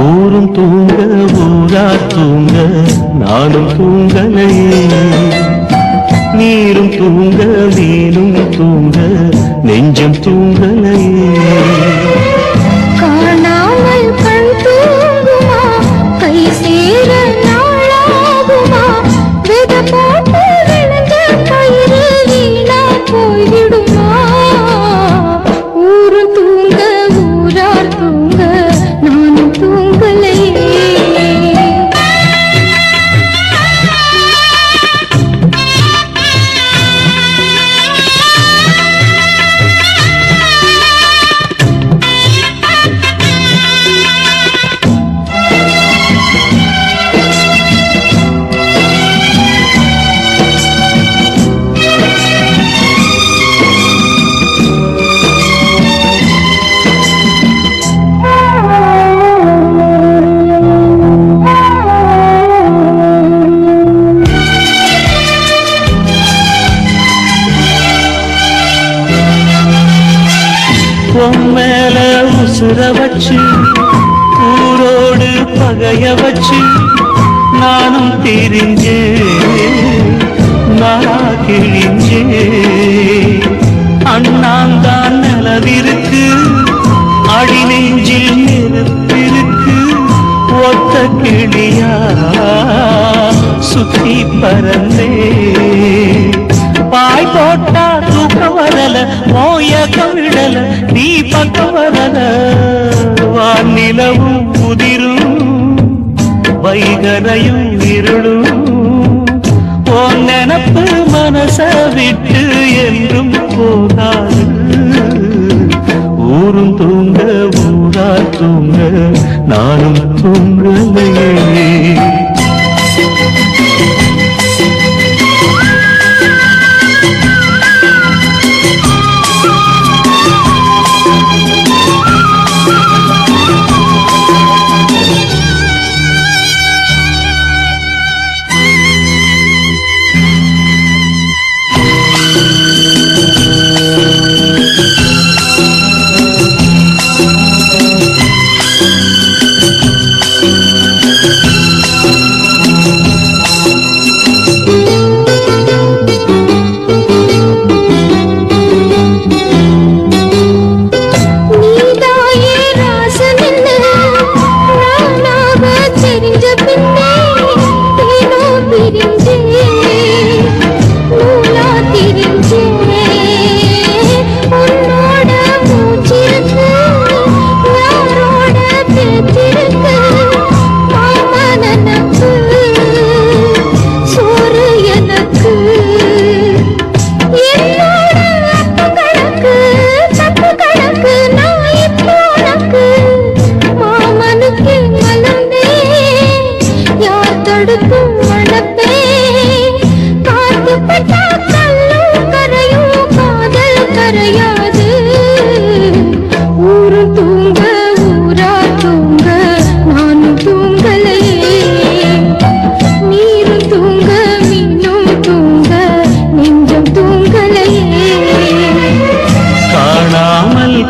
ஊரும் தூங்க ஊரா தூங்க நானும் தூங்கலையே, நீரும் தூங்க நீனும் தூங்க நெஞ்சம் தூங்கலையே. காணாமல் கண் தூங்குமா, கை சேர நாளாகுமா, வித போட்டு விழுந்த கயிறு வீணா போய்விடுமா. ஊரும் தூங்க ஊரார் தூங்க நானும் தூங்கலையே. மேல உசுர வச்சு ஊரோடு பகைய வச்சு நானும் தெரிஞ்சே நாளா கிழிஞ்சே. அண்ணாந்தான் நிலவிருக்கு அடி நெஞ்சில் நெருப்பிருக்கு, ஒத்த கிளியா சுத்தி பறந்தே. பாய் போட்டா தூக்கம் வரல, மோயக்கம் விடல, நீ பக்கம் வரல. வானிலவும் முதிரும் வைகரையும் இருளும், உன் நினப்பு மனச விட்டு என்றும் போகாது. ஊரும் தூங்க ஊரா தூங்க நானும் தூங்கலையே.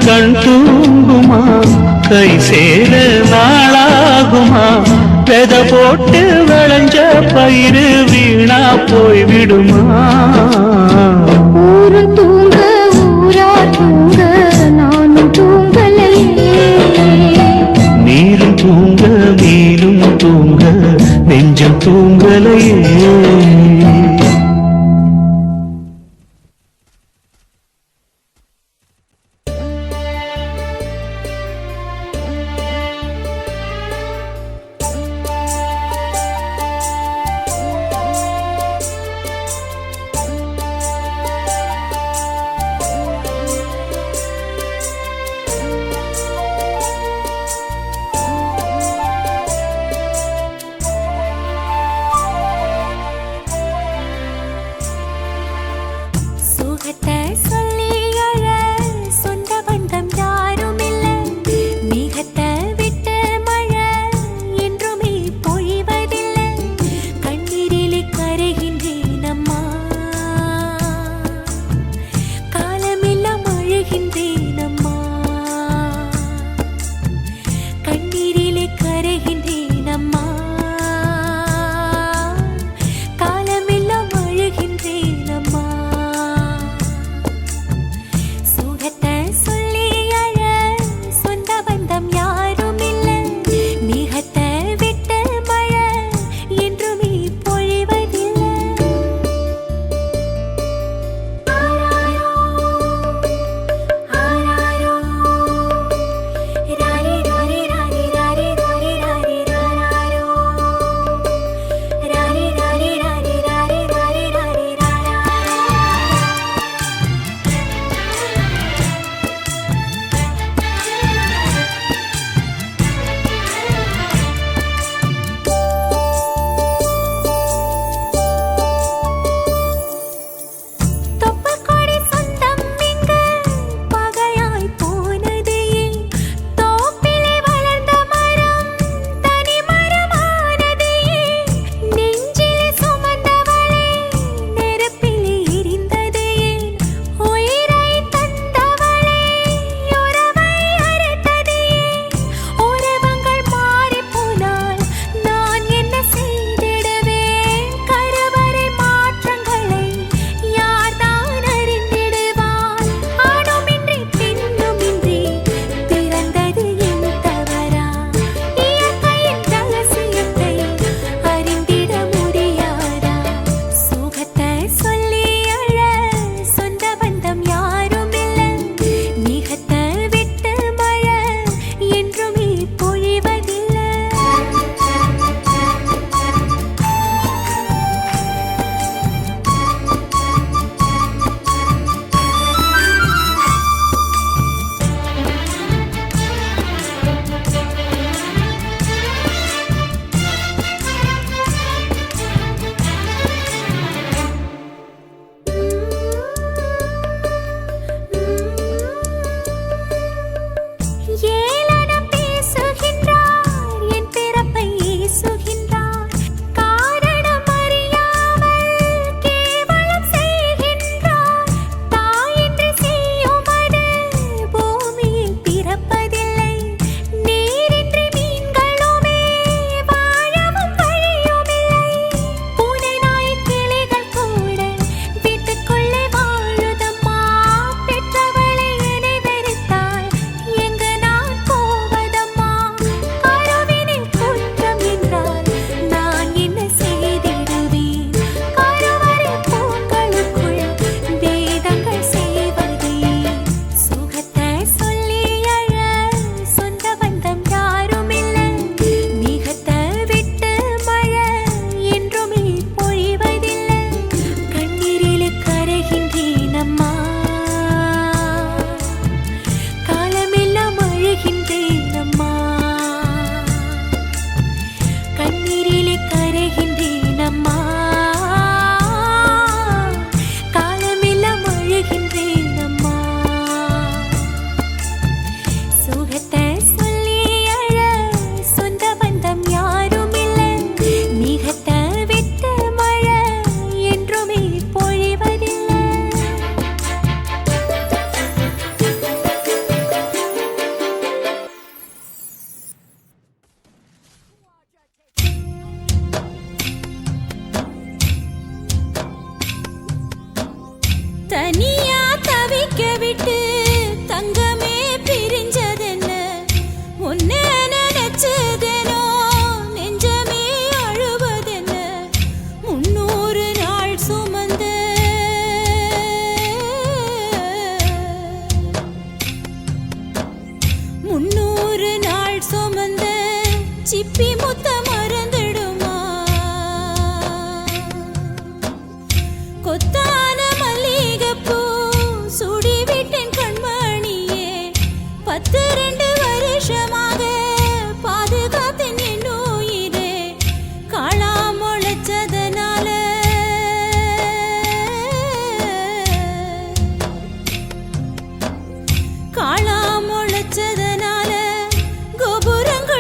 கண் தூங்குமா, கை சேர நாளாகுமா, வெத போட்டு விளைஞ்ச பயிறு வீணா போய்விடுமா. ஊரும் தூங்க ஊரார் தூங்க நானும் தூங்கலையே. நீரும் தூங்க நீரும் தூங்க நெஞ்சம் தூங்கலையே.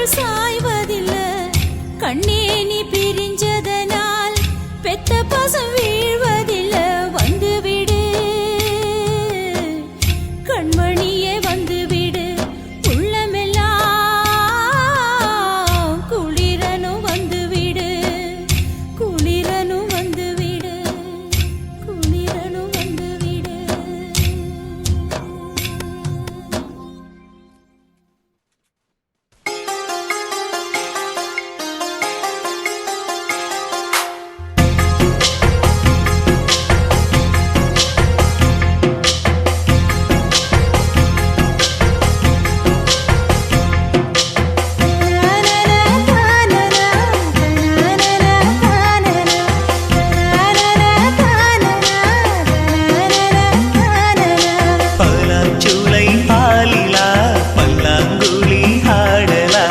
கண்கள் சாய்வதில்ல கண்ணே நீ பிரிஞ்சதனால் பெத்த பாசம் வீழ்வதில்ல வந்துவிடு கண்மணியே வந்துவிடு உள்ளமெல்லாம் குளிரனும் வந்துவிடு குளிரனும் வந்துவிடு குளிரனும் வந்துவிடு பலாச்சுளை பாலிலா பல்லாங்குழி ஆடலா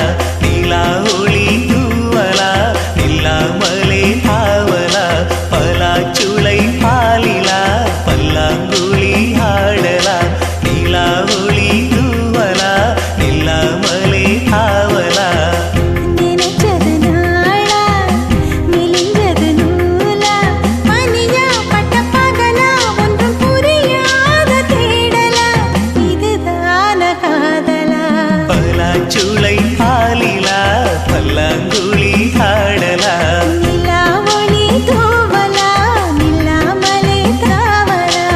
நிலா ஒளி தூவலா நில்லாமலே தாவலா பலாச்சுளை பாலிலா பல்லாங்குழி ஆடலா நிலா ஒளி தூவலா நில்லாமலே தாவலா நினைச்சது நாளா மெலிஞ்சது நூலா மணியா பட்ட பகலா ஒன்றும் புரியாத தேடலா இதுதான காதலா பலாச்சுளை பாலிலா பல்லாங்குழி ஆடலா நிலா ஒளி தூவலா நில்லாமலே தாவலா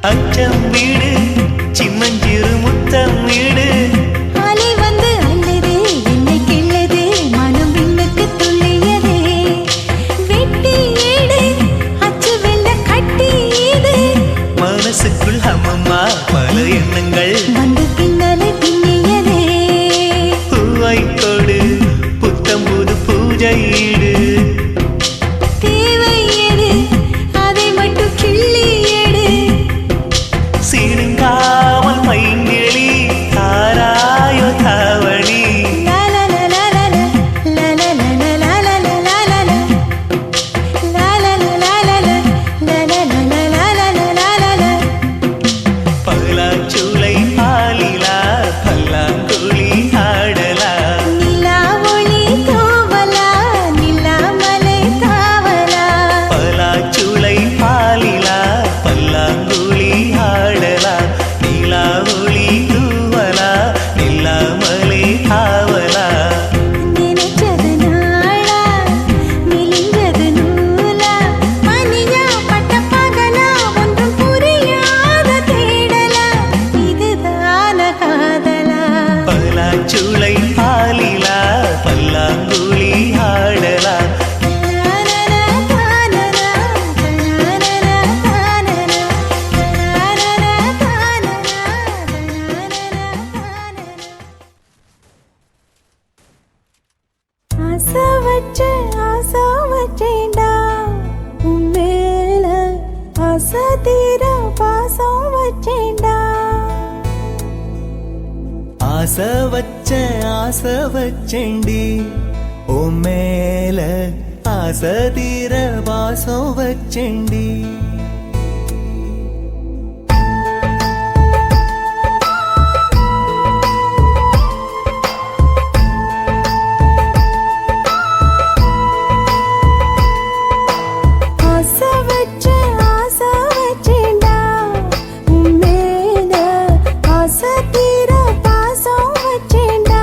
அச்சம் வீடு சின்னஞ்சிறு முத்தம் வீடு அலை வந்து அல்லது என்னை கிள்ளது மனம் விண்ணுக்கு துள்ளியதே வெட்டி ஏடு அச்சு வெள்ள கட்டி இது மனசுக்குள் அம்மம்மா பல எண்ணங்கள் வந்து பின்னலை பின்னியதே பூவை கொடு புத்தம் புது பூஜையீடு தேவை எது அதை மட்டும் கிள்ளி எடு சிறுங்காமல் மைங்கிளி தாராயோ தாவணி பலாச்சுளை பாலிலா பல்லாங்குழி ஆடலா நிலா ஒளி தூவலா நில்லாமலே தாவலா பலாச்சுளை பாலிலா பல்லாங்குழி ஆடலா நிலா ஒளி தூவலா நில்லாமலே தாவலா நினைச்சது நாளா மெலிஞ்சது நூலா மணியா பட்ட பகலா ஒன்றும் புரியாத தேடலா இதுதான காதலா பலாச்சுளை பாலிலா பல்லாங்குழி ஆடலா ஆசை வச்சேன்டா உன் மேல ஆசை தீர பாசம் வச்சேன்டா ஆசை வச்சேண்டி ஓ மேல ஆசை தீர பாசம் வச்சேண்டி ஆசை வச்சேன்டா உன் மேல ஆசை தீர பாசம் வச்சேன்டா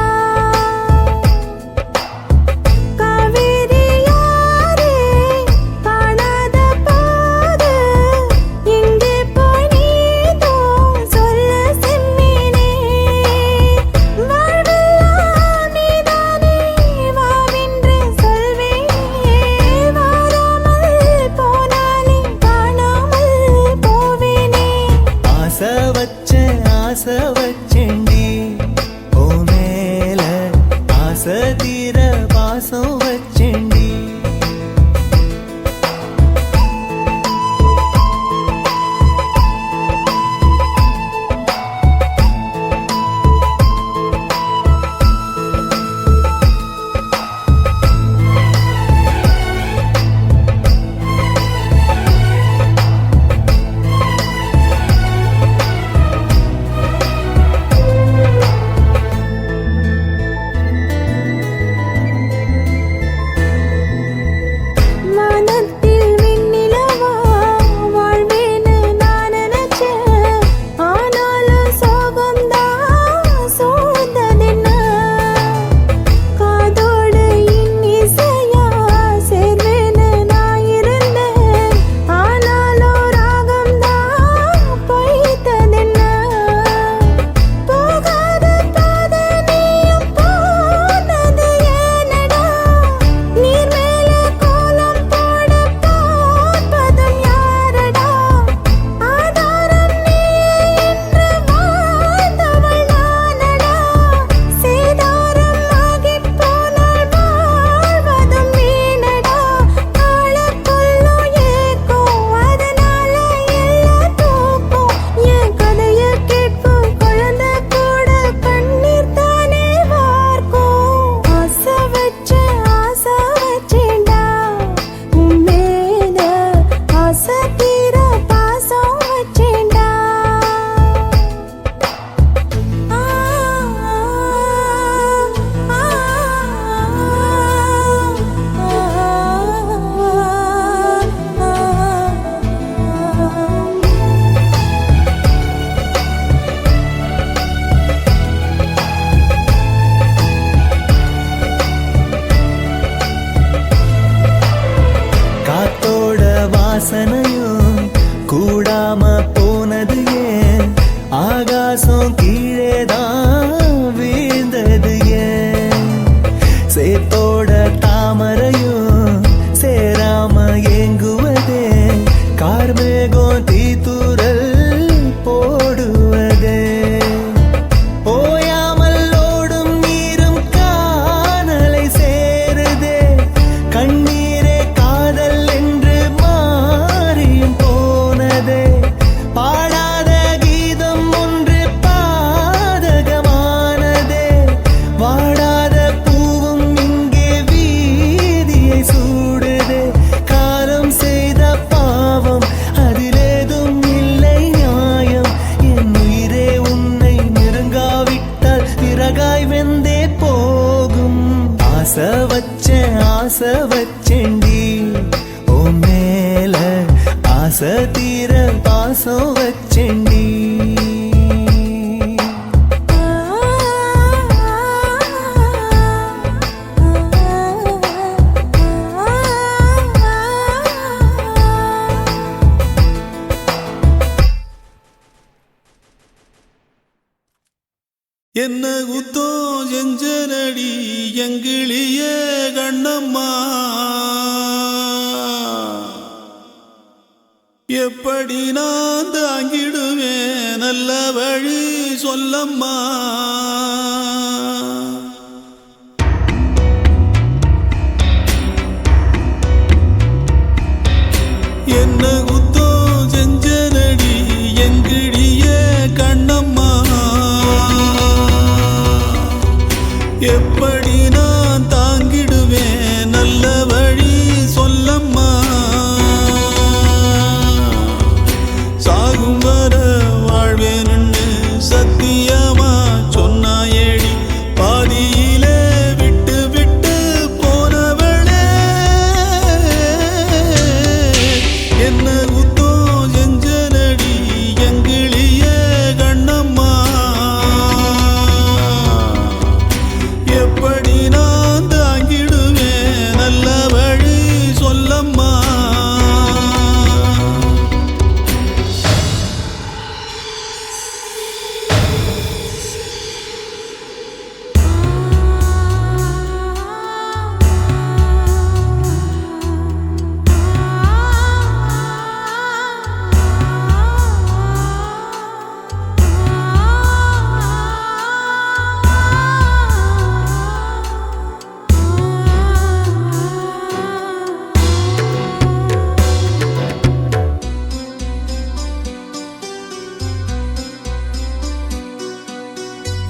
காவேரி யாரே காணாத பாத வாசனையும் கூடாம போனது ஏன் ஆகாசம் கீழேதான் வீழ்ந்தது ஏன் சேத்தோட தாமரையும் சேராம ஏங்குவதே கார்மேகம் தீத்துரல் போடுவதே ஓயாமல் ஓடும் நீரும் காணலை சேருதே கண்ணீரே காதல் என்று மாறியும் போனதே பாடாத கீதம் ஒன்று பாதகமானதே வாடாத பூவும் இங்கே வீதியை சூடுதே காலம் செய்த பாவம் அதிலேதும் இல்லை நியாயம் என் உயிரே உன்னை நெருங்காவிட்டால் பிறகாய் வெந்தே போகும் ஆசை வச்சேன்டி ஓ மேல ஆசை தீர பாசம் வச்சேன்டி என்ன குத்தோ செஞ்சனடி எங்கிளிய கண்ணம்மா எப்படி நான் தாங்கிடுவேன் நல்ல வழி சொல்லம்மா என்ன குத்தோ செஞ்சனடி எங்கிளிய கண்ணம்மா எப்படி நான் தாங்கிடுவேன் நல்ல வழி சொல்லம்மா சாகும் வர வாழ்வேன்னு சத்தியமா சொன்னாயேடி பாதியிலே விட்டு விட்டு போனவளே என்ன குத்தோ செஞ்சனடி எங்கிளிய கண்ணம்மா எப்படி நான் தாங்கிடுவேன் நல்ல வழி சொல்லம்மா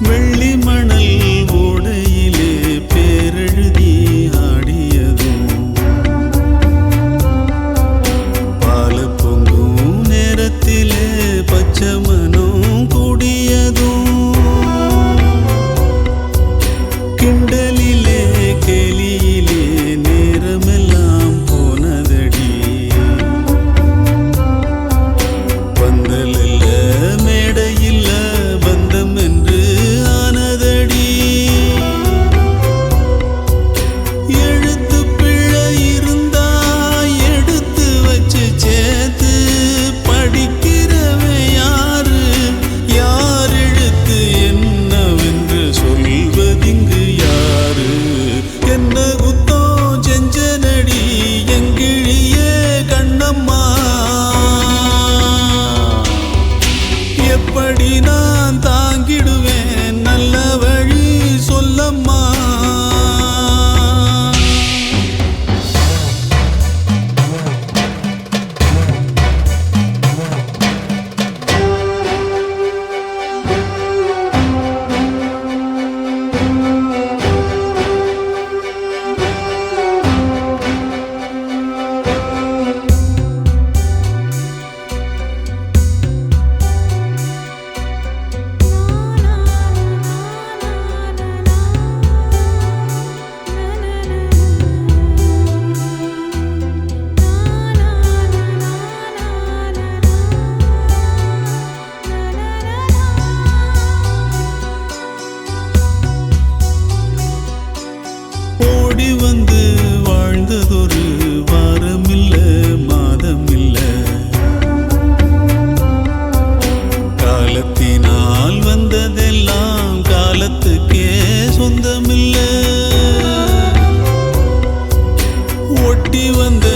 வெள்ளி மணல் ஓடையிலே பேரெழுதி ஆடியதும் பால பொங்கும் நேரத்திலே பச்சை மனம் கூடியதும் கிண்டலிலே கேலியிலே நேரமெல்லாம் போனதடி பந்தலில்ல மேடையில்ல பந்தம் என்று ஆனதடி எழுத்து பிழை இருந்தா எடுத்து வச்சு சேர்த்து படிக்கிறவன் யாரு யார் எழுத்து என்னவென்று சொல்வதிங்கு யாரு என்ன குத்தோ செஞ்சனடி எங்கிழியே கண்ணம்மா எப்படி நான் தாங்கிடுவேன் நல்ல வழி சொல்லம்மா ஓடி வந்து வாழ்ந்ததொரு வாரமில்ல மாதமில்ல சொந்தமில்ல ஒட்டி வந்த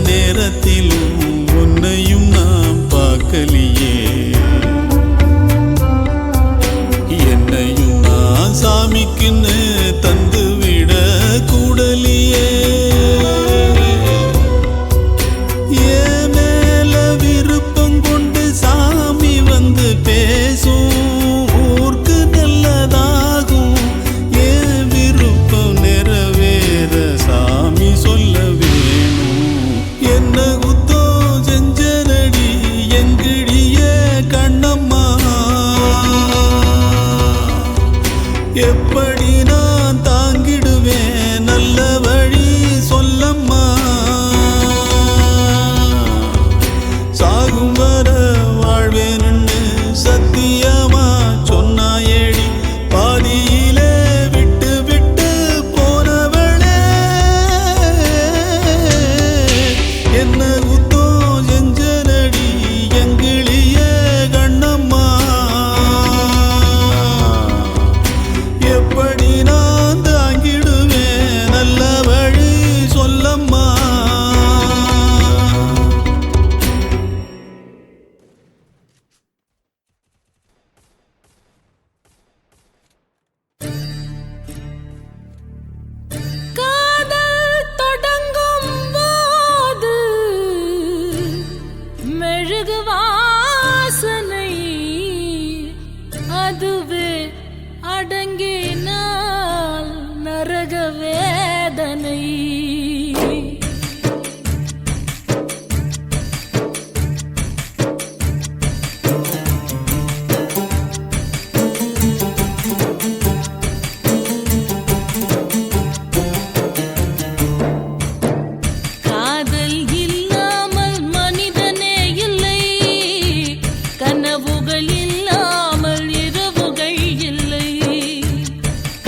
நேரத்திலும் உன்னையும் நான் பார்க்கலையே என்னையும் நான் சாமிக்குன்னு தந்து விட கூடலியே என் மேல விருப்பம் கொண்டு சாமி வந்து பேசும் ஊருக்கு நல்லதாகும் என் விருப்பம் நிறைவேற சாமி சொல்ல வேணும் என்ன குத்தம் செஞ்சனடி எங்கிடிய கண்ணம்மா எப்படி நான் தாங்கிடுவேன் நல்ல வழி சொல்லம்மா சாகும் வர வாழ்வேன்னு சத்தியமா சொன்னாயேடி பாதியிலே விட்டு விட்டு போனவளே என்ன குத்தம் செஞ்சனடி எங்கிளிய கண்ணம்மா எப்படி நான் தாங்கிடுவேன் நல்ல வழி சொல்லம்மா காதல் தொடங்கும் போது மெழுகு வாசனை அதுவே அடங்கினால் நரக வேதனை காதல் இல்லாமல் மனிதனே இல்லை கனவுகள் இல்லாமல் இரவுகள் இல்லை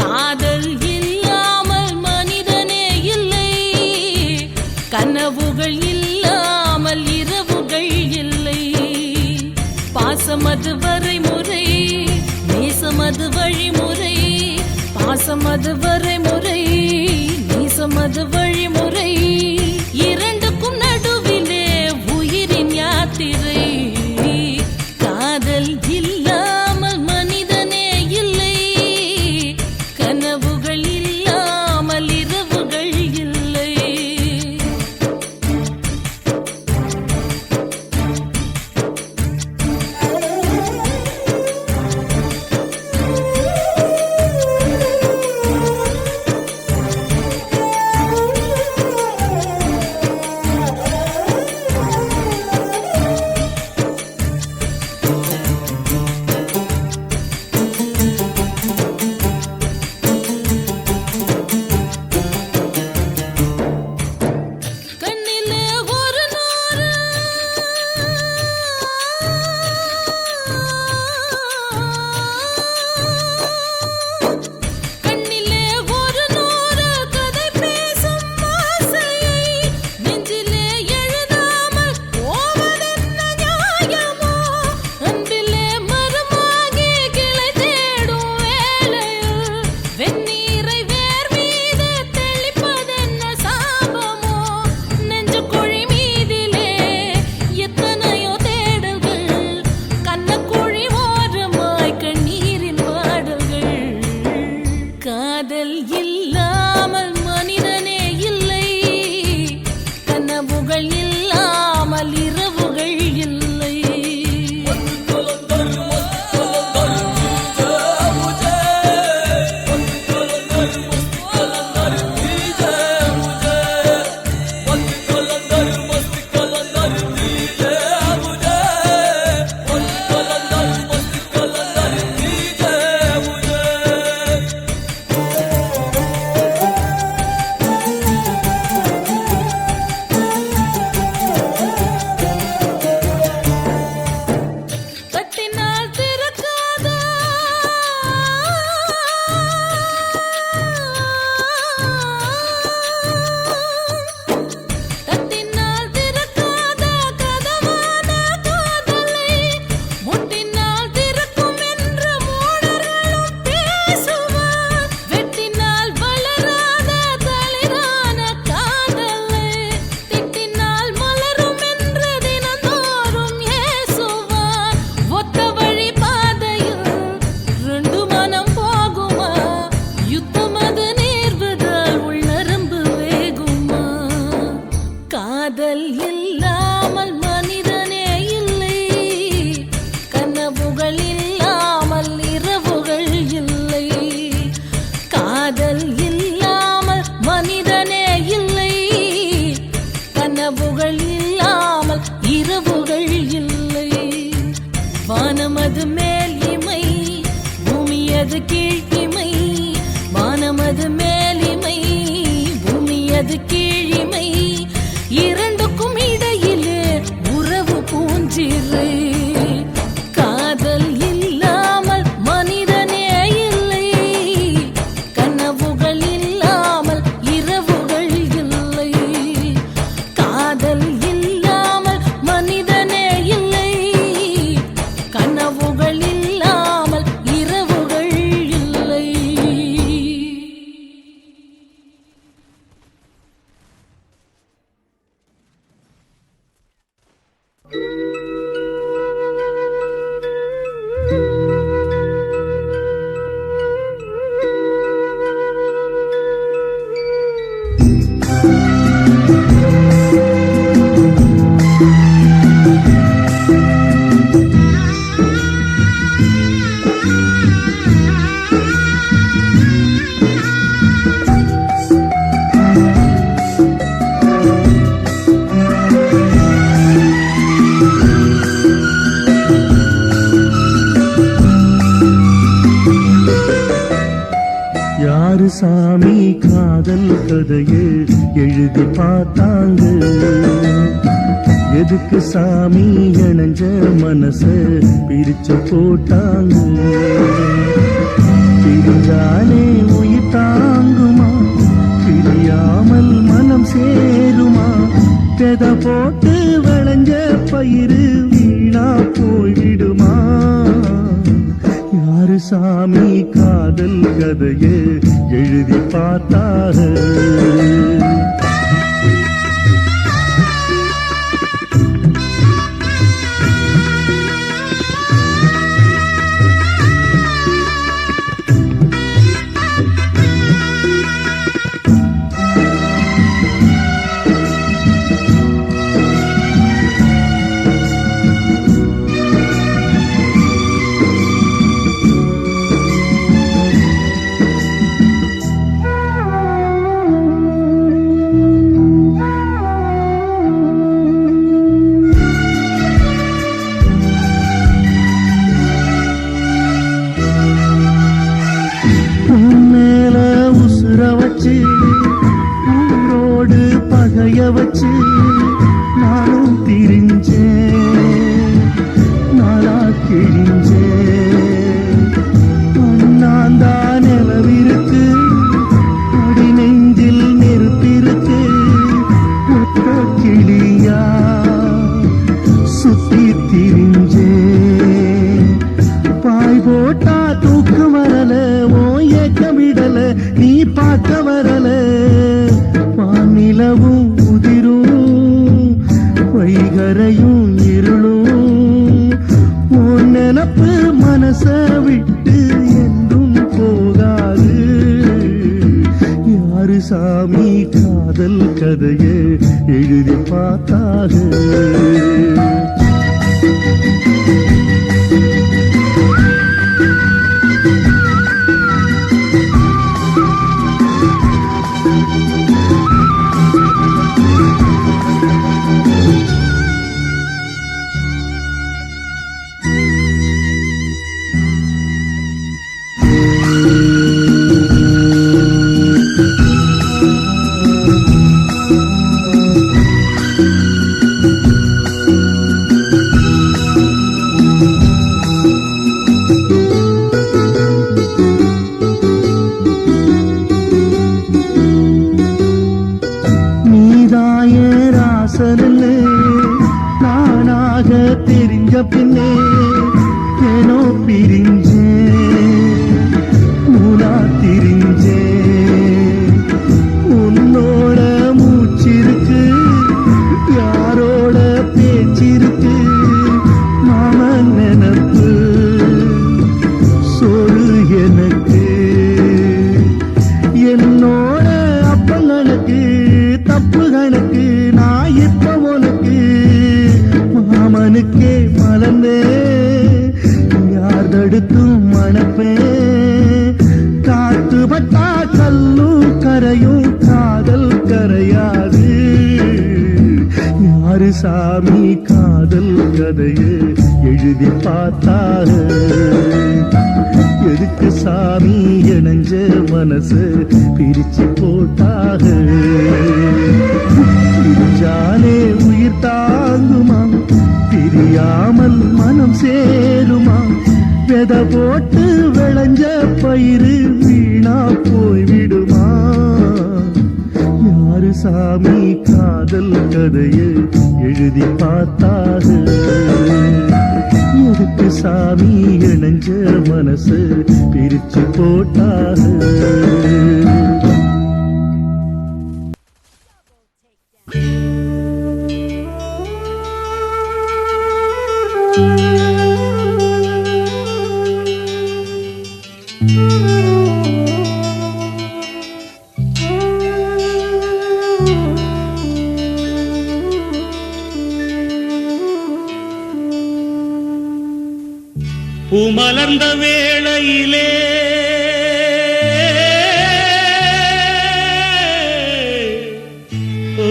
காதல் இல்லாமல் மனிதனே இல்லை கனவுகள் இல்லாமல் இரவுகள் இல்லை பாசமது வரைமுறை நேசமது வழிமுறை பாசமது வரைமுறை நேசமது வழிமுறை இரண்டுக்கும் நடுவிலே உயிரின் யாத்திரை காதல் இல்லாமல் மனிதனே இல்லை கனவுகள் இல்லாமல் இரவுகள் இல்லை கண்ணிலே ஒரு நூறு கண்ணிலே ஒரு நூறு கதை பேசும் ஆசையை நெஞ்சிலே எழுதாமல் போவதென்ன நியாயமோ அன்பிலே மரமாகி கிளை தேடும் வேளையில் வெந்நீரை வேர் மீது தெளிப்பதென்ன சாபமோ நெஞ்சு குழி மீதிலே எத்தனையோ தேடல்கள் கண்ணக்குழி ஓரமாய் கண்ணீரின் பாடல்கள் காதல் இல்லாமல் மனிதனே இல்லை கனவுகள் இல்லாமல் இரவுகள் இல்லை அது கீழிமை இரண்டுக்கும் இடையிலே உறவு பூஞ்சிறை காதல் இல்லாமல் மனிதனே இல்லை கனவுகள் இல்லாமல் இரவுகள் இல்லை காதல் இல்லாமல் மனிதனே இல்லை கனவுகள் இல்லாமல் இரவுகள் இல்லை. யாரு சாமி காதல் கதையை எழுதி பார்த்தாங்க எதுக்கு சாமி இணைஞ்ச மனச பிரிச்சு போட்டாங்க பிரிஞ்சாலே உயிர் தாங்குமா பிரியாமல் மனம் சேருமா பெத போட்டு விளைஞ்ச பயிறு வீணா போய்விடுமா யாரு சாமி காதல் கதையை எழுதி பார்த்தாரு வச்சு ஊரோடு பகைய வச்சு நானும் திரிஞ்சேன் நாளா கிழிஞ்சேன் அண்ணாந்தா நிலவிருக்கு அடி நெஞ்சில் நெருப்பிருக்கு ஒத்த கிளியா சுத்தி திரிஞ்சேன் பாய் போட்டா தூக்கு வரல ஓ ஏக்கம் விடல நீ பார்க்க வரல வானிலவும் உதிரும் வைகரையும் இருளும் உன் நினப்பு மனச விட்டு என்றும் போகாது யாரு சாமி காதல் கதையை எழுதி பார்த்தாரு நானாக தெரிஞ்ச பின்னே ஏனோ பிரிஞ்சேன் மூலா திரிஞ்சேன் உன்னோட மூச்சிருக்கு யாரோட பேச்சிருக்கு மாமன் நினப்பு சொல்லு எனக்கு என்னோட அப்பங்களுக்கு தப்பு கணக்கு நான் இப்ப உனக்கு மாமனுக்கே மலர்ந்தே யார் தடுத்தும் மணப்பேன் காத்து பட்டா கல்லும் கரையும் காதல் கரையாது யாரு சாமி காதல் கதையை எழுதி பார்த்தாரு எதுக்கு சாமி இணைஞ்ச மனசு பிரிச்சு போட்டாரு சாமி காதல் கதைய எழுதி பார்த்தாக எதுக்கு சாமி இணைஞ்ச மனசு பிரிச்சு போட்டாக பூமலர்ந்த வேளையிலே ஓ,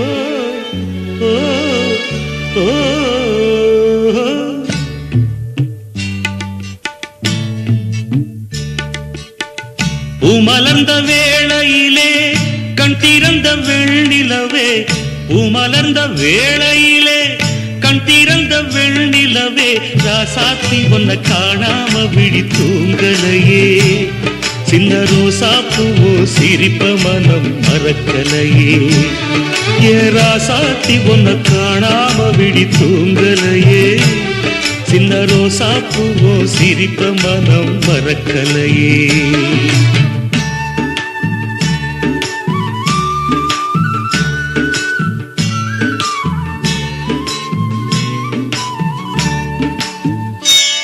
ஓ, ஓ, பூமலர்ந்த வேளையிலே கண் திறந்த வெண்ணிலவே பூமலர்ந்த வேளையிலே கண் திறந்த வெண்ணிலவே ராசாத்தி ஒன்ன காணாம விழி தூங்கலையே சின்ன ரோசா பூவோ சிரிப்ப மனம் மறக்கலையே ஏ ராசாத்தி ஒன்ன காணாம விழி தூங்கலையே சின்ன ரோசா பூவோ சிரிப்ப மனம் மறக்கலையே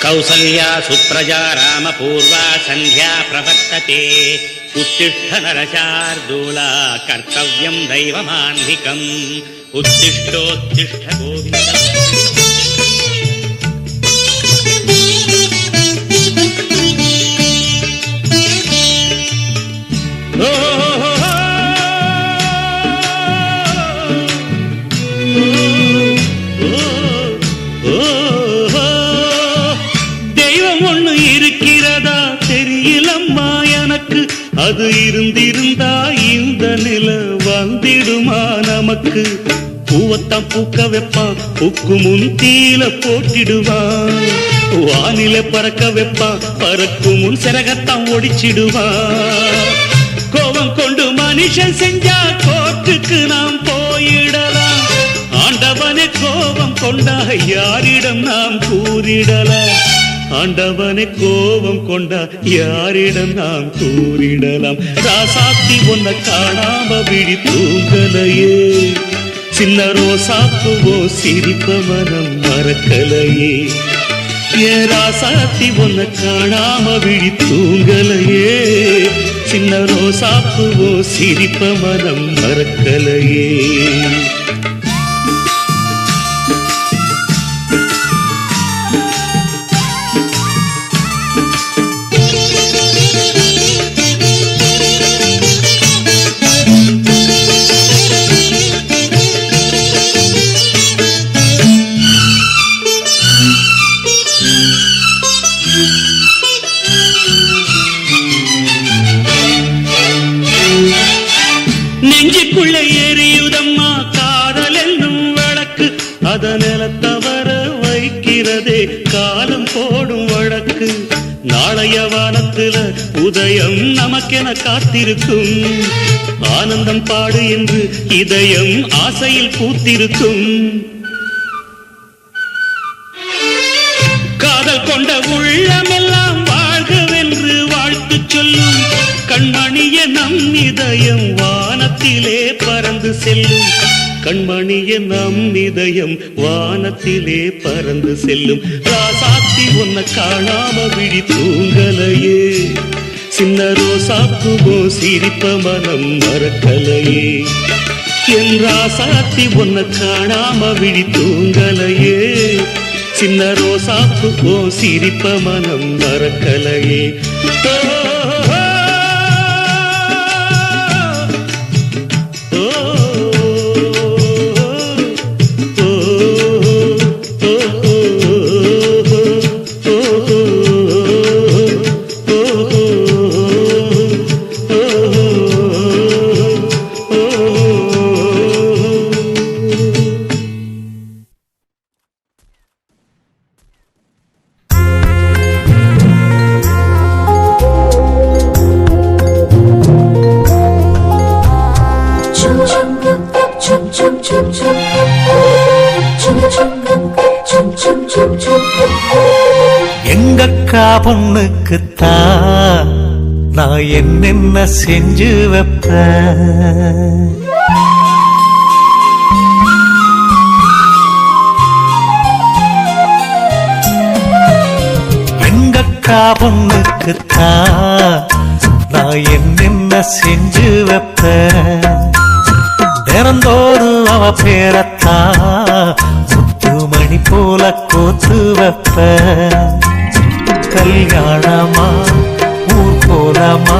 कौसल्या सुप्रजा रामपूर्वा सन्ध्या प्रवर्तते उत्तिष्ठ नरशार्दूला कर्तव्यं दैवमान्धिकम् उत्तिष्ठोत्तिष्ठ गोविन्द அது இருந்திருந்தா இந்த நில வந்திடுமா நமக்கு பூவத்தான் பூக்க வைப்பான் பூக்கு முன் தீல போட்டிடுவான் வானில பறக்க வைப்பான் பறக்கும் முன் சிறகத்தான் ஒடிச்சிடுவான் கோபம் கொண்டு மனுஷன் செஞ்சா கோட்டுக்கு நாம் போயிடலாம் ஆண்டவனே கோபம் கொண்டா யாரிடம் நாம் கூறிடலாம் ஆண்டவனை கோபம் கொண்டா யாரிடம் நாம் கூறிடலாம் ராசாத்தி ஒன்ன காணாம விழி தூங்கலையே சின்ன ரோசாப்புவோ சிரிப்ப மனம் மறக்கலையே ஏ ராசாத்தி ஒன்ன காணாம விழி தூங்கலையே சின்ன ரோசாப்புவோ சிரிப்ப மனம் மறக்கலையே நெஞ்சுக்குள்ள எரியுதம்மா காதல் என்னும் வழக்கு அதனில தவற வைக்கிறதே காலம் போடும் வழக்கு நாளைய வானத்துல உதயம் நமக்கென காத்திருக்கும் ஆனந்தம் பாடு என்று இதயம் ஆசையில் பூத்திருக்கும் காதல் கொண்ட உள்ளமெல்லாம் வாழ்கவென்று வாழ்த்து சொல்லும் கண்மணிய நம் இதயம் வானத்திலே பறந்து செல்லும் கண்மணிய நம் இதயம் வானத்திலே பறந்து செல்லும் ராசாத்தி ஒன்ன காணாம விழி தூங்கலையே சின்ன ரோசாப்புவோ சிரிப்ப மனம் மறக்கலையே என் ராசாத்தி ஒன்ன காணாம விழி தூங்கலையே சின்ன ரோசாப்புவோ சிரிப்ப மனம் மறக்கலையே எங்கக்கா பொண்ணுக்குத்தான் நான் என்னென்ன செஞ்சு வைப்பேன். எங்கக்கா பொண்ணுக்குத்தான் நான் என்னென்ன செஞ்சு வைப்பேன். தினந்தோறும் அவ பேரத்தான் முத்துமணி போல கோத்து வைப்பேன். கல்யாணமா ஊர் கோலமா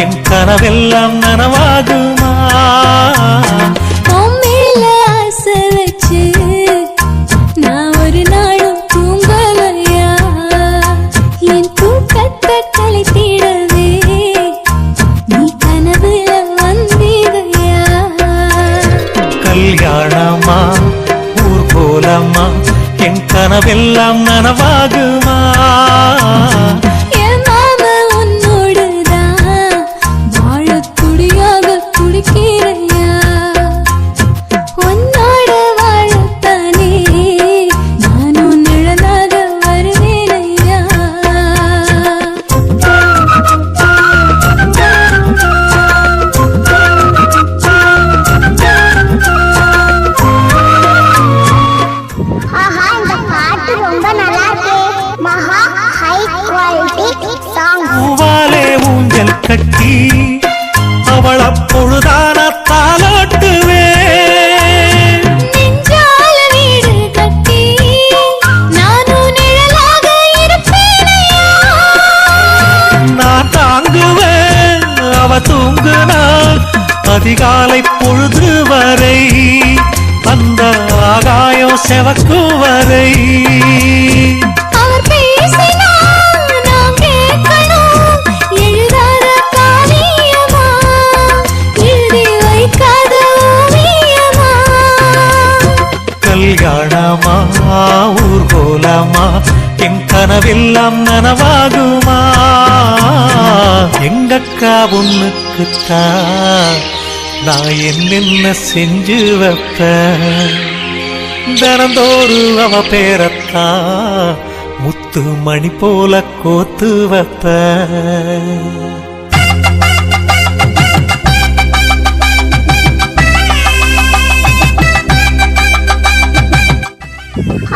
என் கனவெல்லாம் நனவாகுமா? உம்மேல ஆசை வச்சு நான் ஒரு நாளும் தூங்கலையா? என் தூக்கத்தை கலைத்திடவே நீ கனவுல வந்தீரையா? கல்யாணமா ஊர் கோலமா என் கனவெல்லாம் நனவாகுமா? என் மாமா உன்னோடுதான் வாழத் துடியாக துடிக்கிறையா? உன்னோட வாழத்தானே நானும் நிழலாக வருவேனையா? ஆஹா, இந்த பாட்டு ரொம்ப நல்லா இருக்கு. மகா ஹை குவாலிட்டி சாங். பூவாலே ஊஞ்சல் கட்டி அவள பொழுதான தாலாட்டுவேன். நெஞ்சால வீடு கட்டி நானும் நிழலாக இருப்பேனையா? நான் தாங்குவேன் அவ தூங்குனாள் அதிகாலை பொழுது வரை அந்த ஆகாயம் செவக்கும் வரை. அவர் பேசினால் நான் கேட்கணும். எழுதாத காவியமா, எழுதி வைக்காத ஓவியமா? கல்யாணமா ஊர்கோலமா என் கனவெல்லாம் நனவாகுமா? எங்கக்கா பொண்ணுக்குத்தான் நான் என்னென்ன செஞ்சு வைப்பேன். தினந்தோறும் அவ பேரத்தான் முத்து மணி போல கோத்து வைப்பேன்.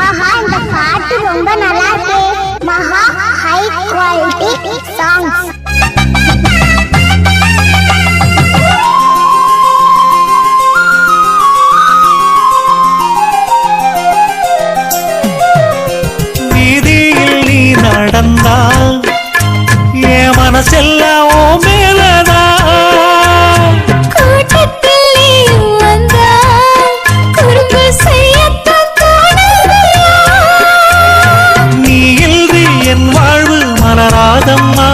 ஆஹா, இந்த பாட்டு ரொம்ப நல்லா இருக்கு. மகா ஹை குவாலிட்டி சாங்ஸ். வீதியில் நீ நடந்தால் என் மனசெல்லாம் ஓ மேலதான். கூட்டத்தில் நீயும் வந்தால் குறும்பு செய்யத்தான் தோணுதையா? நீ இன்றி என் வாழ்வு மலராதம்மா,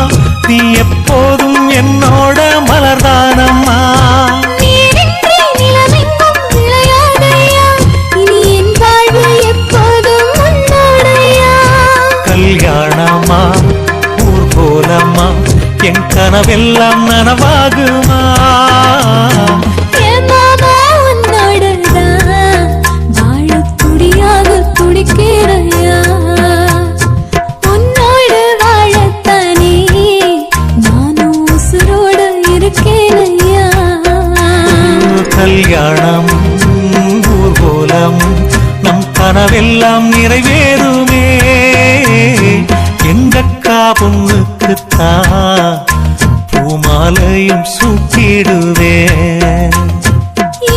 நீ எப்போதும் என்னோட மலர்தானம்மா. நீரின்றி நிலமெங்கும் விளையாடையா? இனி என் வாழ்வு எப்போதும் உன்னோடையா? கல்யாணமா ஊர்கோலமா என் கனவெல்லாம் நனவாகுமா? என் மாமா உன்னோடுதான் வாழத் துடியாக துடிக்கிறையா? உன்னோடு வாழத்தானே நானும் உசுரோடு இருக்கேனையா? கல்யாணம் ஊர்கோலம் நம் கனவெல்லாம் நிறைவேறுமே. எங்கக்கா பொண்ணுக்குத்தான் பூமாலையும் சூட்டிடுவேன்.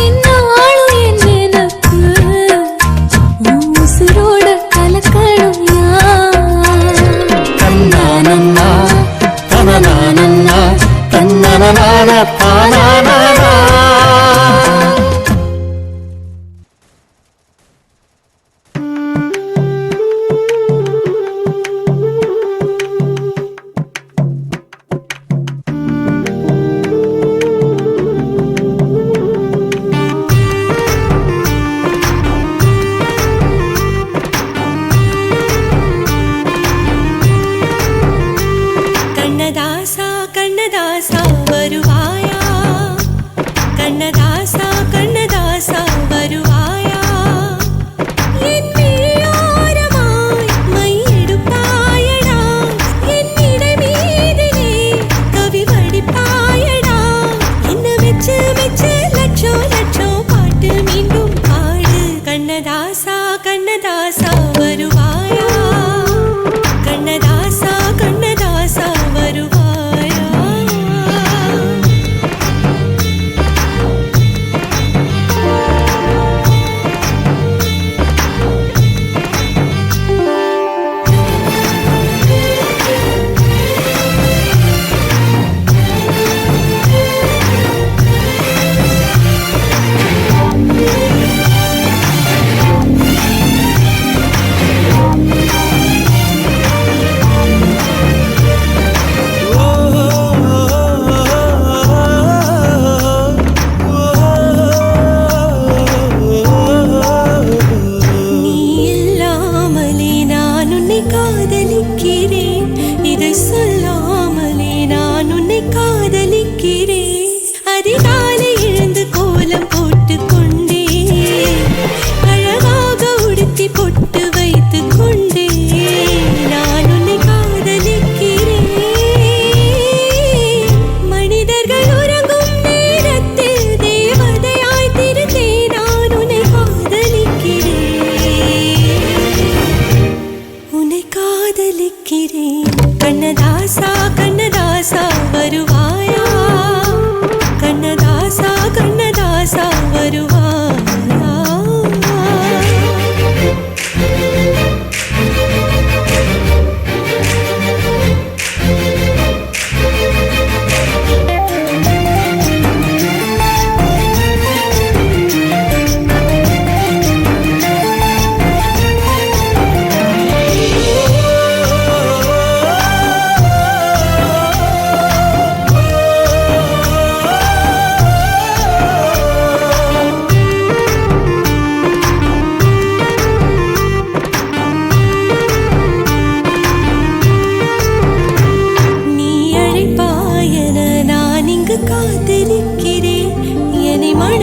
என்னாலும் என் நினைப்பு உன் உசுரோடு கலக்கணும்யா? தன்னானன்னா தனனானன்னா தன்னனனான தானானா. கண்ணதாசா கண்ணதாசா வருவாயா? கண்ணதாசா கண்ணதாசா வருவாயா? என் மெய்யோரமாய் மையெடுப்பாயடா,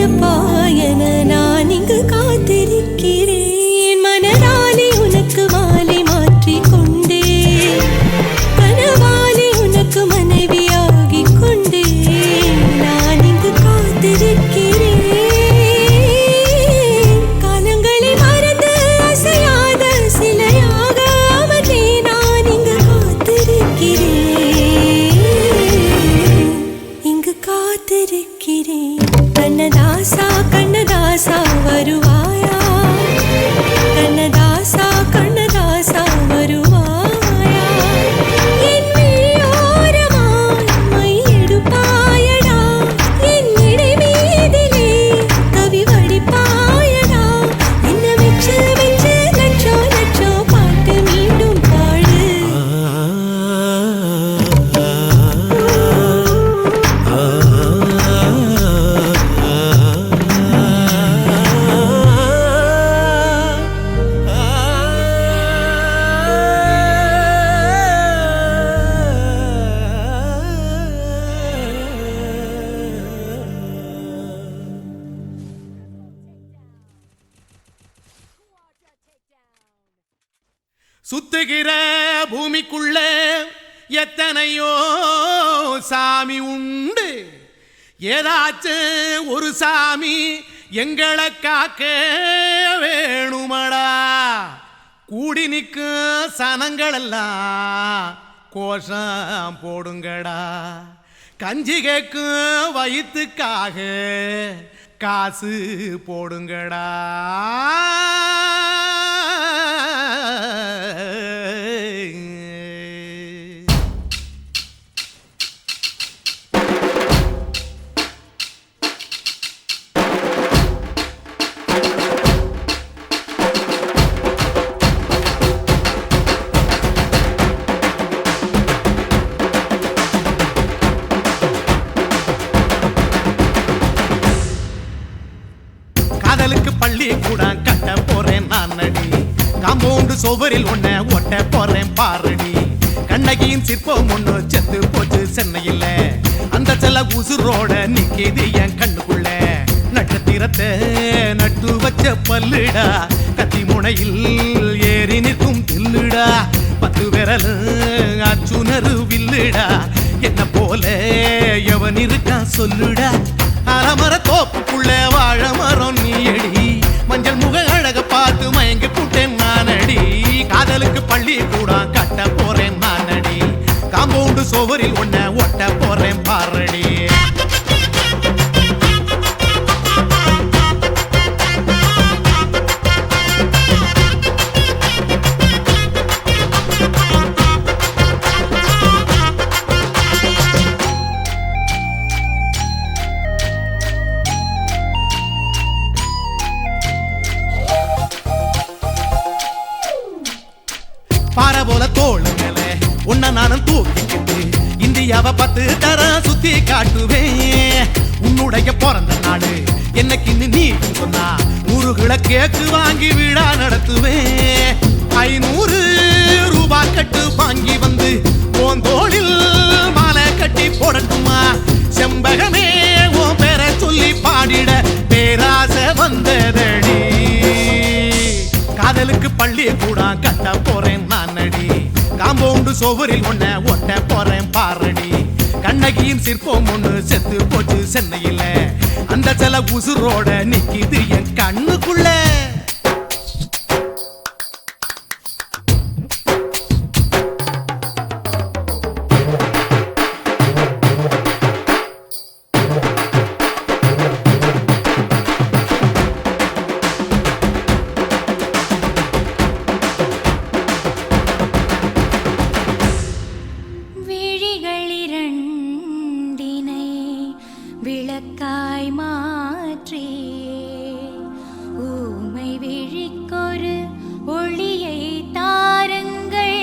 எடுப்பாயன நான் இங்கு காத்திருக்கிறேன். மனதாலே உனக்கு மாலை மாற்றிக் கொண்டே, கனவாலே உனக்கு மனைவியாகிக் கொண்டே நான் இங்கு காத்திருக்கிறேன். காலங்களை மறந்து அசையாத சிலையாக அவனே நான் இங்கு காத்திருக்கிறேன், இங்கு காத்திருக்கிறேன். கண்ணதாசா கண்ணதாசா வருவாயா, கண்ணதாசா கண்ணதாசா வருவாயா, என் விழியோரமாய் மை எடுப்பாயடா, என் இடை மீதிலே கவி வடிப்பாயடா, என்ன வெச்சு வெச்சு லட்சோ லட்சோ பாட்டு மீண்டும் பாடு. சுத்துகிற பூமிக்குள்ள எத்தனையோ சாமி உண்டு, ஏதாச்சும் ஒரு சாமி எங்களை காக்க வேணுமடா. கூடி நிற்கும் சனங்களெல்லாம் கோஷம் போடுங்கடா, கஞ்சி கேட்கும் வயிற்றுக்காக காசு போடுங்கடா. காதலுக்கு பள்ளி கூட கட்ட போறேன் நான் அடி, காம்பவுண்டு சோவரில் ஒன்ன ஒட்ட போறேன் பாரடி. கண்ணகியின் சிற்பம் ஒண்ணு செத்து போச்சு சென்னையில், அந்த செல்ல உசுரோட நிக்கிது என் கண்ணுக்குள்ள. நட்சத்திரத்தை நட்டு வச்ச பல்லுடா, கத்தி முனையில் ஏறி நிற்கும் தில்லுடா. 10 விரல் அச்சுணரு வில்லுடா, என்ன போல எவன் இருக்கான் சொல்லுடா. அலமர தோப்புக்குள்ள வாழ மரம் நீயடி, மஞ்சள் முக அழக பார்த்து மயங்கி புட்டேன் நானடி. காதலுக்கு பள்ளி கூட கட்ட போறேன் நானடி, காம்பவுண்டு சோவரில் ஒன்ன ஒட்ட போறேன் பாரடி. பாறை போல தோள் மேல உன்ன நானும் தூக்கிக்கிட்டு இந்தியாவை 10 தரம் சுத்தி காட்டுவேன். உன்னுடைய பிறந்த நாடு என்னைக்கு நீ சொன்னா 100 கிலோ கேக்கு வாங்கி விழா நடத்துவேன். 500 ரூபாய் கட்டு வாங்கி வந்து உன் தோளில் மாலை கட்டி போடட்டுமா. செம்பகமே உன் பேரை சொல்லி பாடிட பேராசை வந்ததடி. காதலுக்கு பள்ளி கூட கட்ட போறேன் நானடி, காம்பவுண்டு சோவரில் ஒன்ன ஒட்ட போறேன் பாரடி. கண்ணகியின் சிற்பம் ஒண்ணு செத்து போச்சு சென்னையில், அந்த சில உசுரோட நிக்கிது என் கண்ணுக்குள்ள. விளக்காய் மாற்றி ஊமை விழிக்கொரு ஒளியை தாருங்கள்,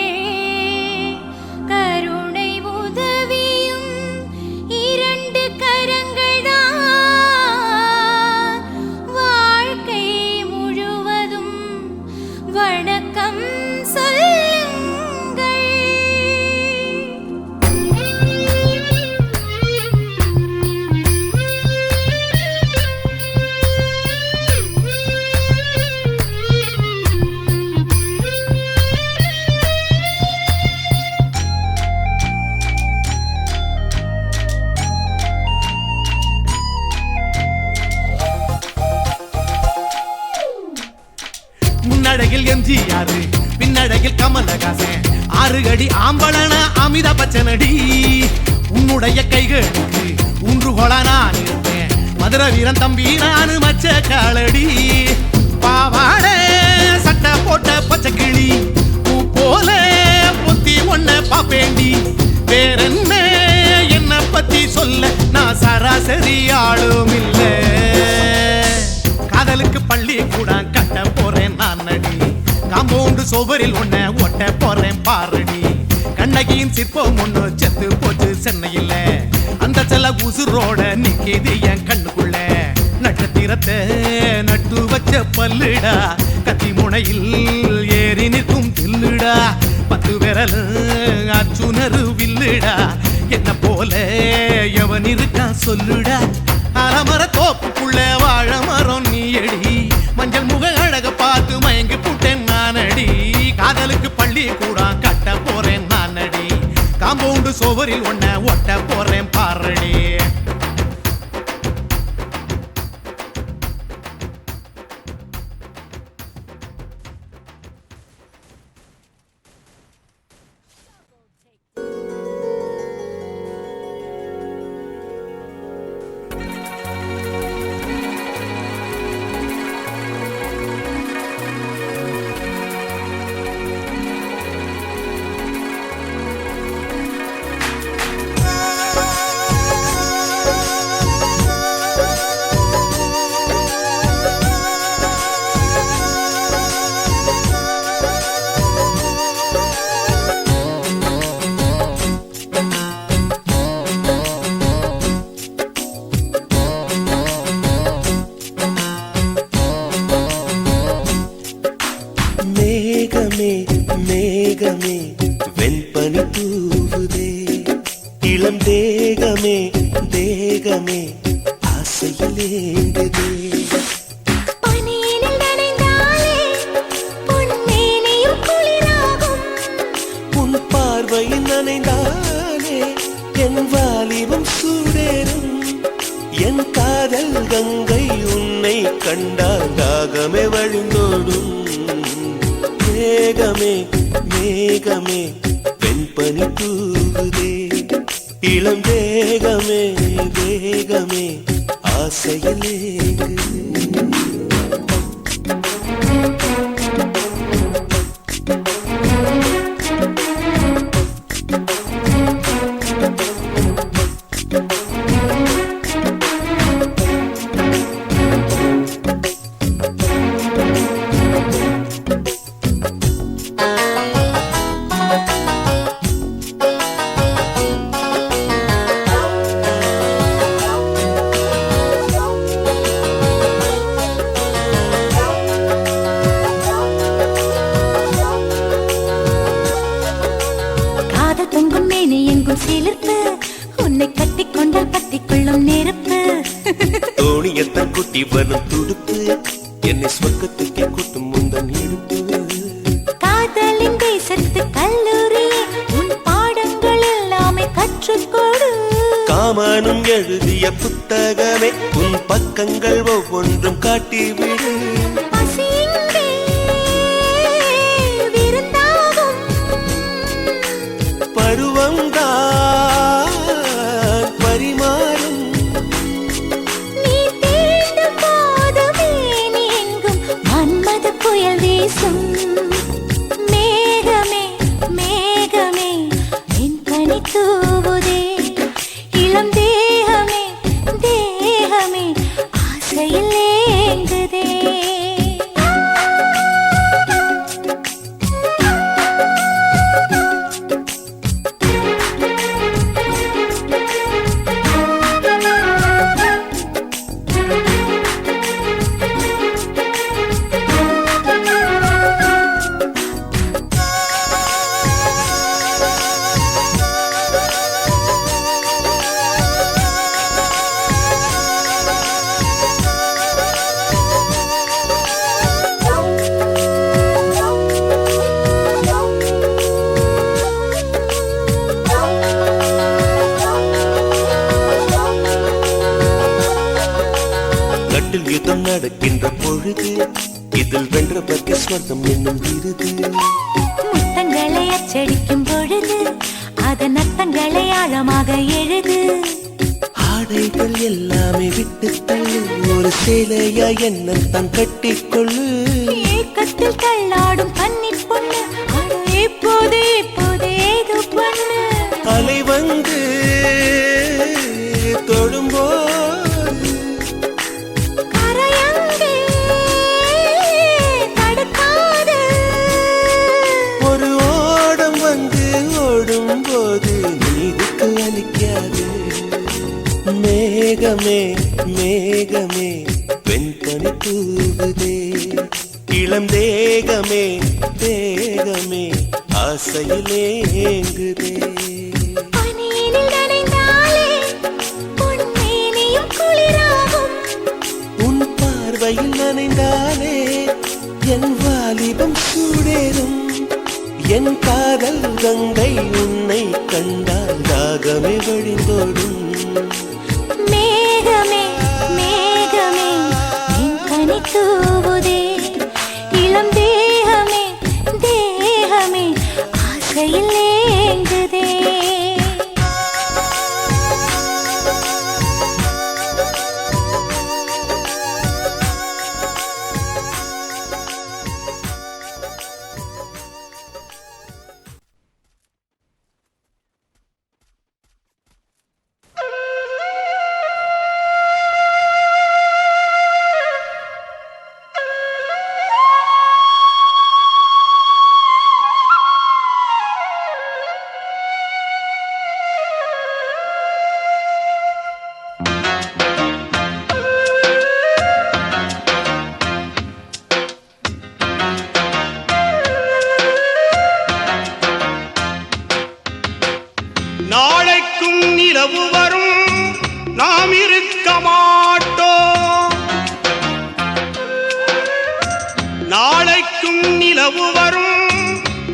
கருணை உதவியும் 2 கரங்கள்தான், வாழ்க்கை முழுவதும் வணக்கம் சொல்லுங்கள். எம்ஜிஆர் பின்னடையில் கமலஹாசன் 6 அடி ஆம்பளன அமிதாப் பச்சனடி உன்னுடைய கைகளுக்கு ஊன்றுகோலா நான் இருப்பேன் மதுரை வீரன் தம்பி நானு மச்ச காலடி பாவாட சட்டை போட்ட பச்சை கிளி பூ போல பொத்தி ஒன்ன பாப்பேண்டி வேறென்ன என்ன பத்தி சொல்ல நான் சராசரி ஆளும் இல்ல காதலுக்கு பள்ளி கூட கட்ட போறேன் நான் நடி காம்பவுண்டு சோபரில் ஒன்ன ஒட்ட போறேன் பாரடி கண்ணகியின் சிற்பம் ஒண்ணு செத்து போச்சு சென்னையில அந்த செல்ல உசுரோட நிக்கிது என் கண்ணுக்குள்ள நட்சத்திரத்தை நட்டு வச்ச பல்லுடா கத்தி முனையில் ஏறி நிற்கும் தில்லுடா 10 விரல் அச்சுணரு வில்லுடா என்ன போல எவன் இருக்கான் சொல்லுடா அலமர தோப்புக்குள்ள வாழ மரம் நீ அடி மஞ்சள் முக அழக பார்த்து மயங்கி புட்டேன் நானடி காதலுக்கு பள்ளி கூட கட்ட போறேன் நானடி காம்பவுண்டு சோவரில் ஒன்ன ஒட்ட போறேன் பாரடி மேகமே மேகமே வெண்பனி தூவுதே இளம் தேகமே தேகமே ஆசையில் ஏங்குதே பனியினில் நனைந்தாலே பொன்மேனியும் குளிராகும் உன் பார்வையில் நனைந்தாலே என் வாலிபம் சூடேறும் என் காதல் கங்கை உன்னை கண்டால் தாகமே வழிந்தோடும் மேகமே மேகமே வெண்பனி தூவுதே இளம் தேகமே தேகமே ஆசையில் ஏங்குதே காதல் தொங்கும் மேனி எங்கும் சிலிர்ப்பு உன்னை கட்டிக்கொண்டால் பத்திக்கொள்ளும் நெருப்பு தோணியத்தான் குட்டி வரும் துடுப்பு என்னை சொர்க்கத்துக்கே கூட்டும் முந்தன் இடுப்பு காதலின் தேசத்து கல்லூரியே உன் பாடங்கள் எல்லாமே கற்றுக்கொடு காமனும் எழுதிய புத்தகமே உன் பக்கங்கள் ஒவ்வொன்றும் காட்டிவிடு பசி இங்கே விருந்தாகும் பருவம்தான் பரிமாறும் நீ தீண்டும் போதுமே நீ எங்கும் மன்மத புயல் வீசும் மேகமே மேகமே என் பனி தூவுதே இளம் தேகமே தேகமே ஆசையில் ஏங்குதே கட்டில் யுத்தம் நடக்கின்ற பொழுது இதில் வென்ற பற்றி ஸ்வர்க்கம் என்னும் விருது. முத்தங்களை அச்சடிக்கும் பொழுது அதன் அர்த்தங்களை ஆழமாக எழுது. ஆடைகள் எல்லாமே விட்டு தள்ளு, ஒரு சேலையா என்ன தான் கட்டிக்கொள்ளு. ஏக்கத்தில் தள்ளாடும் கன்னி பொண்ணு, இப்போது இப்போது ஏதோ பண்ணு. அலை வந்து தொடும்போது கரையங்கே தடுக்காது. ஒரு ஓடம் வந்து ஓடும் போது நீருக்கு அளிக்காது. மேகமே மேகமே வெண்பனி தூவுதே, இளம் தேகமே தேகமே ஆசையிலே ஏங்குதே. பனியினில் நனைந்தாலே பொன்மேனியும் குளிராகும். உன் பார்வையில் நனைந்தாலே என் வாலிபம் சூடேறும். என் காதல் கங்கை உன்னை கண்டால் தாகமே வழிந்தோடும். மேகமே மேகமே என் கனி தூவுதே, இளம் தேகமே தேகமே ஆசையில் ஏங்குதே. நாளைக்கும் நிலவு வரும், நாம் இருக்க மாட்டோம். நாளைக்கும் நிலவு வரும்,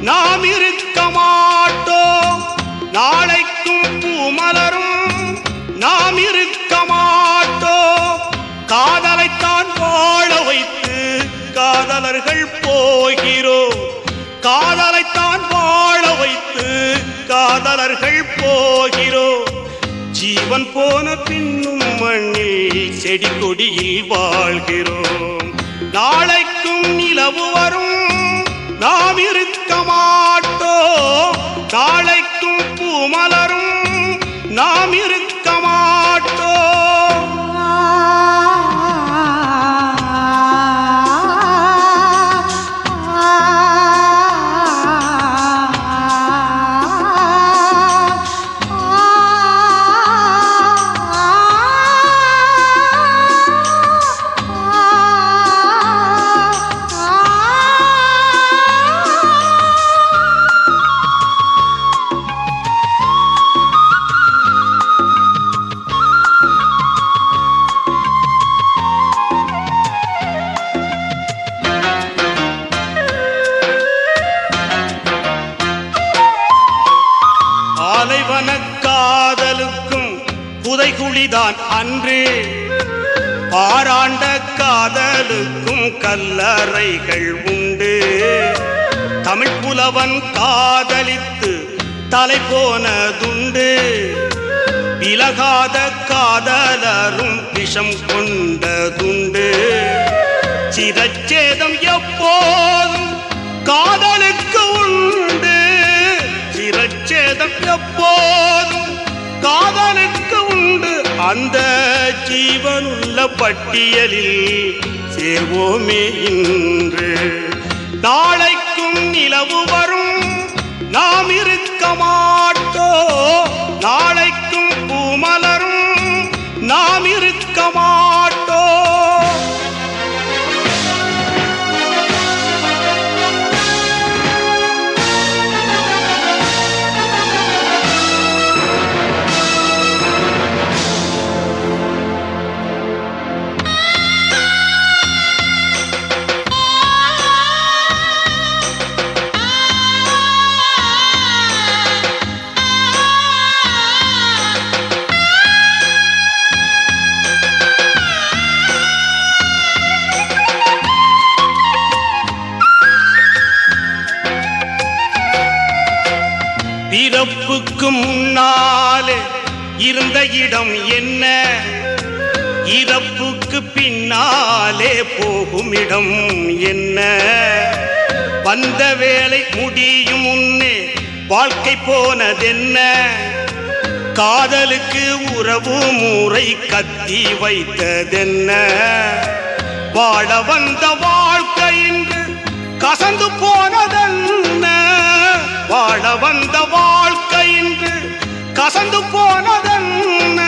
நாம் இருக்க மாட்டோம். நாளைக்கும் பூமலரும், நாம் இருக்க மாட்டோம். காதலைத்தான் வாழ வைத்து காதலர்கள் போகிறோம். காதலைத்தான் வாழ வைத்து காதலர்கள் போகிறோம். ஜீவன் போன பின்னும் மண்ணில் செடி கொடியில் வாழ்கிறோம். நாளைக்கும் நிலவு வரும், நாம் இருக்க மாட்டோம். நாளைக்கும் பூமலரும், நாம் இருக்க மாட்டோம். காதலுக்கும் புதைகுழிதான் அன்று, பாராண்ட காதலுக்கும் கல்லறைகள் உண்டு. தமிழ் புலவன் காதலித்து தலை போனதுண்டு, விலகாத காதலரும் விஷம் கொண்டதுண்டு. சிரச்சேதம் எப்போதும் காதலுக்கு உண்டு, சிரச்சேதம் எப்போதும் காதலுக்கு உண்டு. அந்த ஜீவனுள்ள பட்டியலில் சேர்வோமே இன்று. நாளைக்கும் நிலவு வரும், நாம் இருக்க மாட்டோம். நாளைக்கும் பூமலரும், நாம் இருக்க மாட்டோம். பிறப்புக்கு முன்னாலே இருந்த இடம் என்ன, இறப்புக்கு பின்னாலே போகும் இடம் என்ன, வந்த வேலை முடியும் முன்னே வாழ்க்கை போனதென்ன, காதலுக்கு உறவு முறை கத்தி வைத்ததென்ன, வாழ வந்த வாழ்க்கை இன்று கசந்து போனதென்ன, வாழ வந்த வாழ்க்கை இன்று கசந்து போனதென்ன,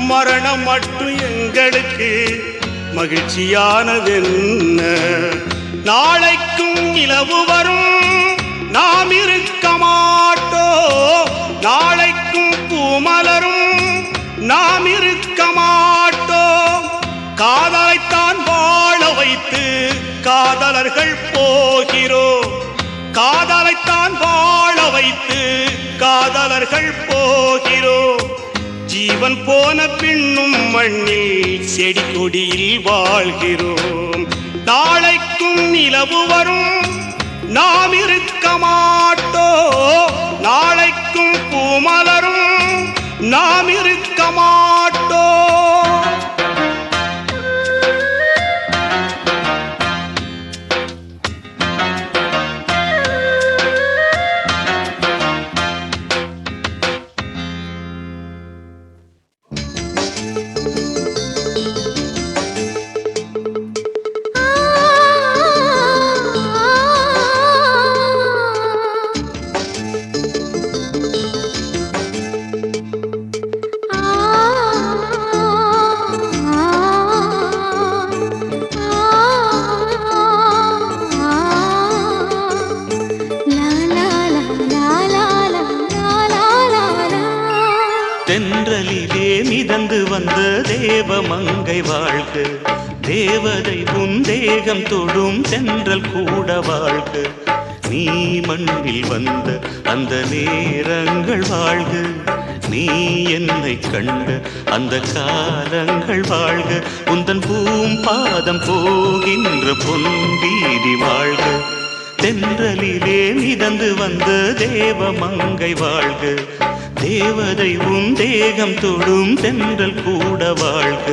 மரணம் மட்டும் எங்களுக்கு மகிழ்ச்சியானதென்ன, நாளைக்கும் நிலவு வரும் நாம் இருக்க மாட்டோம், நாளைக்கும் பூமலரும் நாம் இருக்க மாட்டோம், காதலைத்தான் வாழ வைத்து காதலர்கள் போகிறோம், காதலைத்தான் வாழ வைத்து காதலர்கள் போகிறோம், ஜீவன் போன பின்னும் மண்ணில் செடி கொடியில் வாழ்கிறோம், நாளைக்கும் நிலவு வரும் நாம் இருக்க மாட்டோம், நாளைக்கும் பூமலரும் நாம் இருக்க மாட்டோம். தென்றலிலே மிதந்து வந்த தேவமங்கை வாழ்க, தேவதை உன் தேகம் தொடும் தென்றல் கூட வாழ்க, நீ மண்ணில் வந்த அந்த நேரங்கள் வாழ்க, நீ என்னை கண்ட அந்த காலங்கள் வாழ்க, உந்தன் பூம்பாதம் போகின்ற பொன் வீதி வாழ்க, தென்றலிலே மிதந்து வந்த தேவமங்கை வாழ்க, தேவதை உன் தேகம் தொடும் தென்றல் கூட வாழ்க.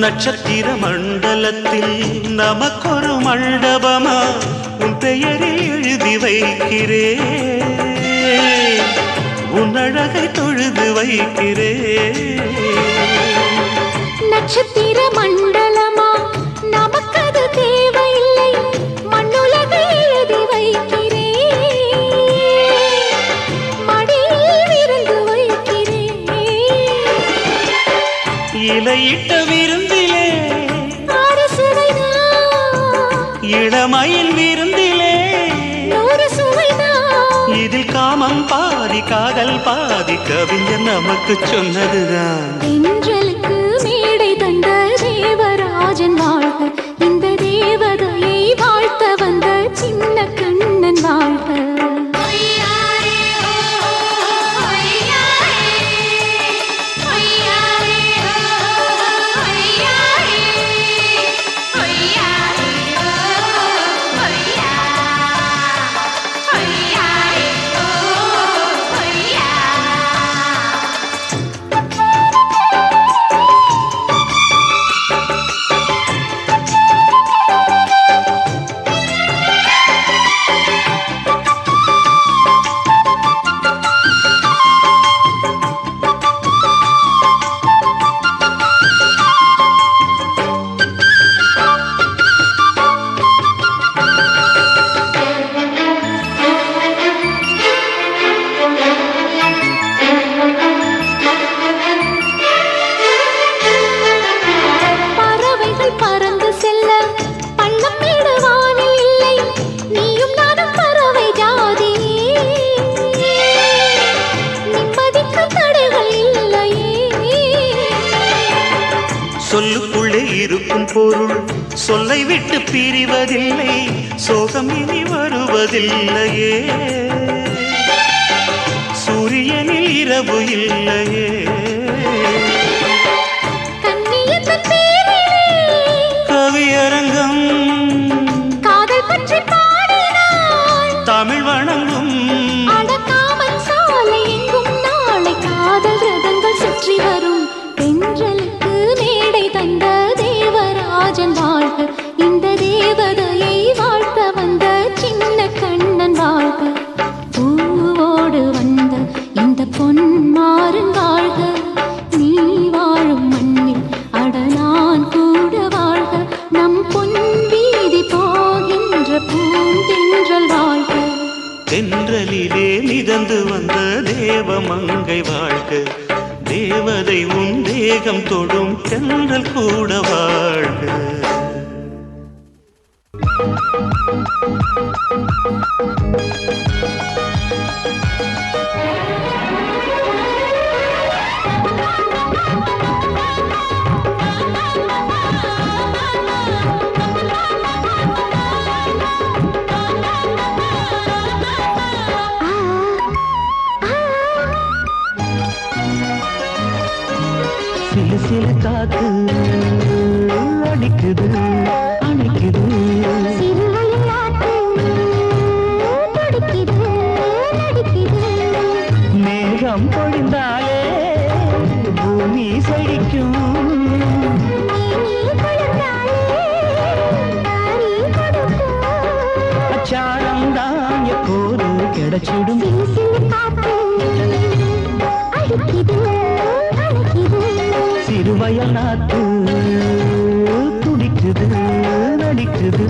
நட்சத்திர மண்டலத்தில் நமக்கொரு மண்டபமா உன் பெயரில் எழுதி வைக்கிறேன், உன் அழகை தொழுது வைக்கிறேன். நட்சத்திர மண்டலமா நமக்கது தேவையில்லை, மண்ணுலகை எழுதி வைக்கிறேன், மடியில் விருந்து வைக்கிறேன். இலையிட்ட விருந்திலே இளமயில் விருந்திலே இதில் காமம் பாதி காதல் பாதி கவிஞர் நமக்கு சொன்னதுதான். தென்றலுக்கு மேடை தந்த தேவராஜன் வாழ்க, இந்த தேவதையை வாழ்த்த வந்த சின்ன கண்ணன் வாழ்க. பொருள் சொல்லை விட்டு பிரிவதில்லை, சோகம் இனி வருவதில்லையே. சூரியனில் இரவு இல்லையே. கவியரங்கம் காதல் பற்றி பாடினாள், தமிழ் வணங்கும் அடக்காமல் சாலை எங்கும் நாளை காதல் ரதங்கள் சுற்றி வரும். தென்றலுக்கு மேடை தந்த தேவராஜன் வாழ்க, இந்த தேவதையை வாழ்த்த வந்த சின்ன கண்ணன் வாழ்க. பூவோடு வந்த இந்த பொன்மாறன் வாழ்க, நீ வாழும் மண்ணில் அட நான் கூட வாழ்க. நம் பொன் வீதி போகின்ற பூந்தென்றல் வாழ்க. தென்றலிலே மிதந்து வந்த தேவமங்கை வாழ்க, தேவதை உன் தேகம் தொடும் தென்றல் கூட வாழ்க. சிலு சிலு காத்து அடிக்குது அணைக்குது, மேகம் பொழிந்தாலே பூமி செழிக்கும். அச்சாரம் தான் எப்போது கிடைச்சிடும். சிறுவயல் நாத்து துடிக்குது நடிக்குது.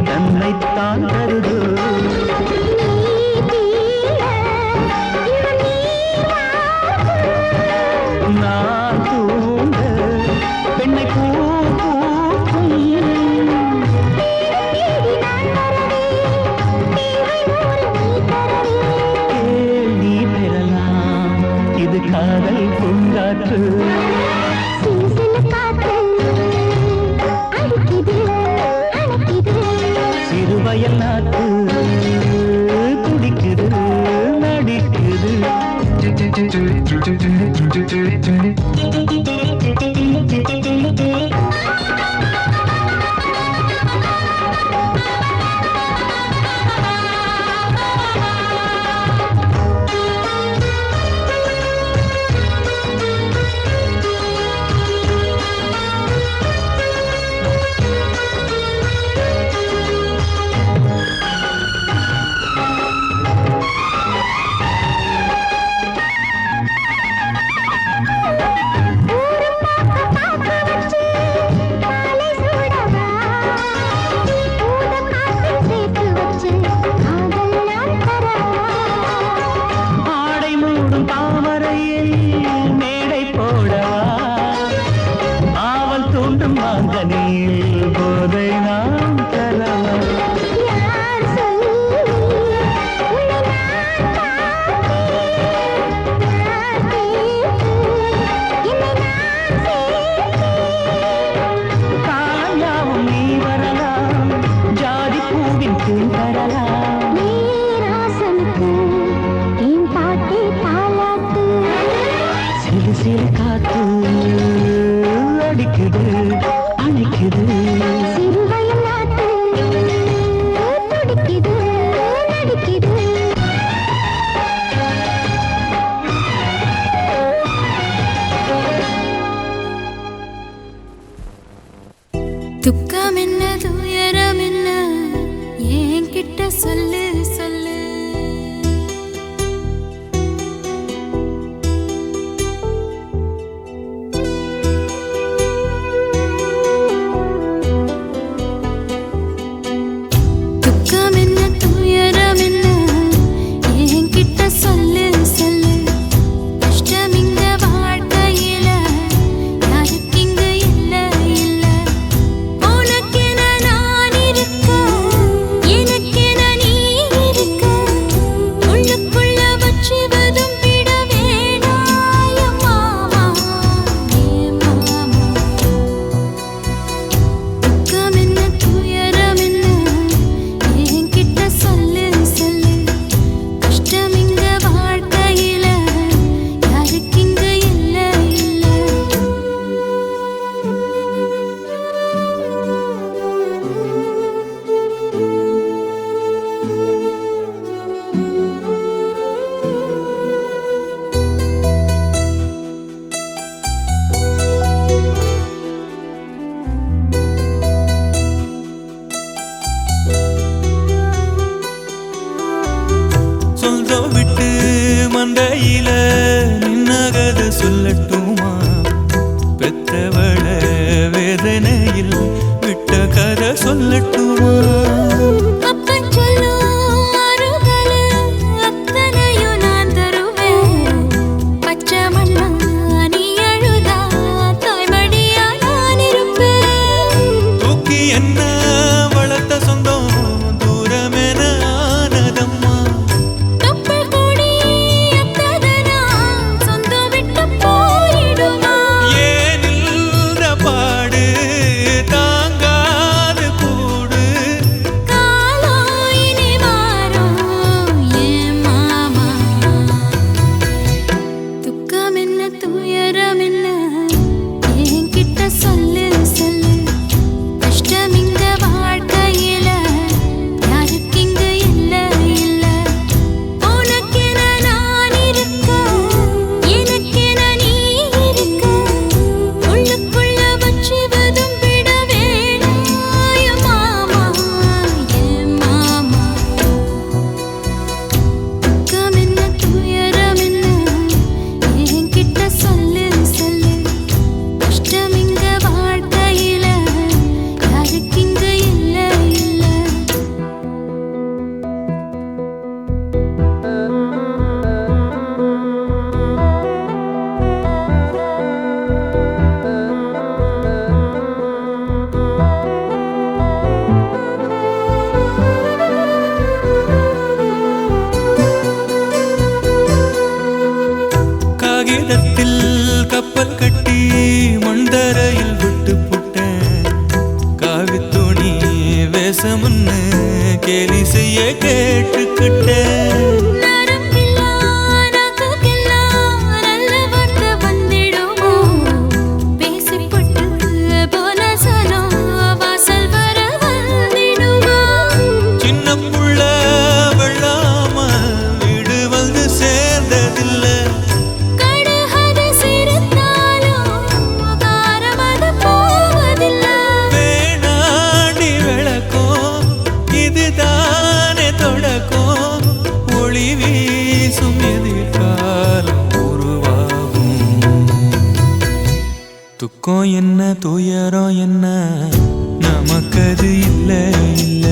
தன்னைத்தான் தருது. நான் தூங்க பெண்ணை பூ பூக்கும். நீ பெறலாம் இது காதல் பூங்காற்று. சிறுவயல் நாட்டு துடிக்குது நடிக்குது. துக்கம் என்ன துயரம் என்ன என்கிட்ட சொல்லு சொல்லு. துக்கம் என்ன துயரம் என்ன என்கிட்ட சொல்லு சொல்லு. கஷ்டம் இங்க வாழ்க்கையில யாருக்கு இங்க இல்ல இல்ல. உனக்கென நான் இருக்க எனக்கென நீ இருக்க. உள்ளுக்குள்ள வச்சுவதும் விட வேணாய மாமா ஏ மாமா. துக்கம் என்ன துயரம் என்ன என்கிட்ட சொல்லு சொல்லு. கஷ்டம் இங்க வாழ்க்கையில யாருக்கு இங்க இல்ல இல்ல. சொந்தம் விட்டு மந்தையில நின்னகத சொல்லட்டுமா? பெத்தவள வேதனையில் விட்ட கதை சொல்லட்டுமா? அப்பன் சொல்லும் ஆறுதல் அத்தனையும் நான் தருவேன். பச்சை மண்ணா நீ அழுதா தாய்மடியா நான் இருப்பேன். தூக்கி என்ன வளர்த்த சொந்தம் தூரமென ஆனதம்மா. தொப்புள் கொடி அத்ததனா சொந்தம் விட்டு போயிடுமா? ஏனில்ற பாடு தாங்காது கூடு. காலம் இனி மாறும் ஏன் மாமா. துக்கம் என்ன துயரம் என்ன என்கிட்ட சொல்லு சொல்லு. கஷ்டம் இங்க வாழ்க்கையில யாருக்கு இங்க இல்ல இல்ல. உனக்கென நான் இருக்க எனக்கென நீ இருக்க. உள்ளுக்குள்ள வச்சுவதும் விட வேணாய மாமா ஏ மாமா. துக்கம் என்ன துயரம் என்ன என்கிட்ட சொல்லு சொல்லு. கஷ்டம் இங்க வாழ்க்கையில யாருக்கு இங்க இல்ல இல்ல. காகிதத்தில் கப்பல் கட்டி மண்தரையில் விட்டு புட்டேன். காவித்துணி வேஷமுன்னு கேலி செய்ய கேட்டுக்கிட்டேன். நரம்பில்லா நாக்குக்கெல்லாம் நல்ல வார்த்தை வந்திடுமோ? பேசிப்பட்டு போன சனம் வாசல் வர வந்திடுமோ? சின்ன புள்ள வெள்ளாம வீடு வந்து சேர்ந்ததில்ல. கடுகது சிரித்தாலும் காரமது போவதில்ல. வேணாண்டி விளக்கம் இதுதானே தொடக்கம். ஒளி வீசும் எதிர்காலம் உருவாகும். துக்கம் என்ன துயரம் என்ன நமக்கது இல்ல இல்ல.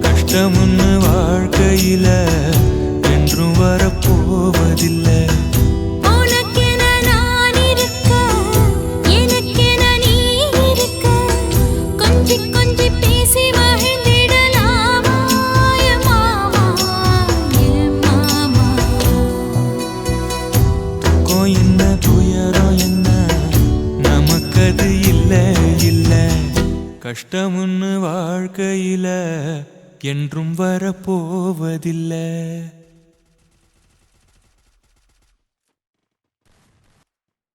கஷ்டம்னு வாழ்க்கையில என்றும் வரப்போவதில்லை. உனக்கென நான் இருக்க எனக்கென நீ இருக்க. கொஞ்சி கொஞ்சி பேசி மகிழ்ந்திடலாமா ஏ மாமா ஏ மாமா. துக்கம் என்ன துயரம் என்ன நமக்கது இல்ல இல்ல. கஷ்டம்னு வாழ்க்கையில என்றும் வரப்போவதில்லை.